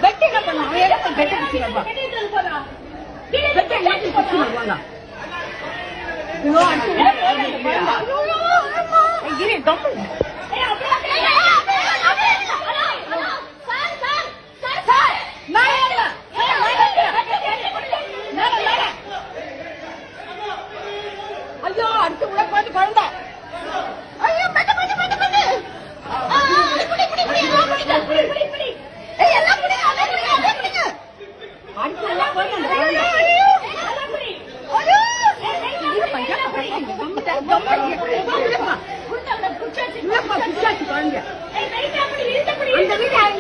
Bed என்ன பண்ணுவாங்க? Bed ஐயோ அடுத்து உள்ள போயிட்டு குழந்தை ஐயோ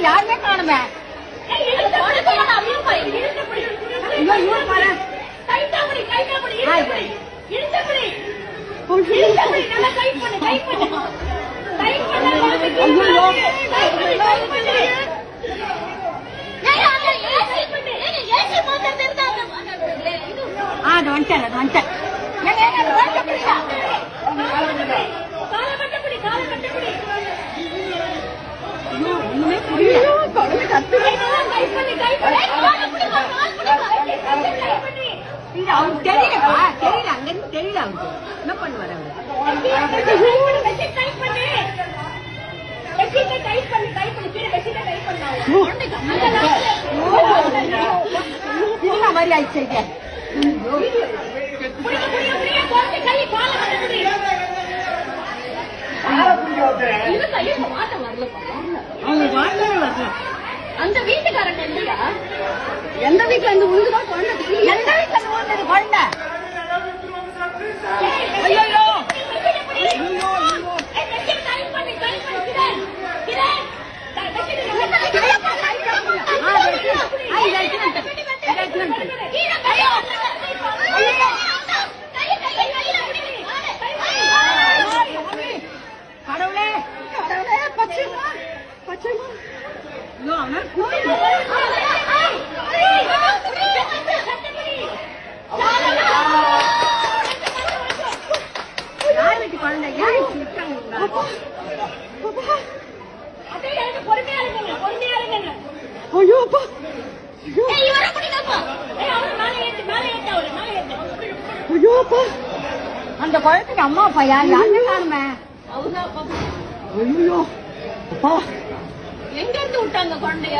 யாருமே காணுமே ஒண்ணுமே புரியல அவருக்கு தெரியலப்பா தெரியல அங்கிருந்து தெரியல அவருக்கு என்ன பண்ணுவாரு அவரு மாதிரி ஆயிடுச்சு அந்த வீட்டுக்காரன் இல்லையா? எந்த வீட்டுல இருந்து உழுதுதான் குழந்தை? எந்த வீட்டுல இருந்து உழுந்தது குழந்தை? ஐயோ கடவுளே கடவுளே பச்சைமா பச்சைமா யார் வீட்டு குழந்தை? அந்த குழந்தைக்கு அம்மா அப்பா யாருமே காணுமே. எங்க இருந்து விட்டாங்க குழந்தைய?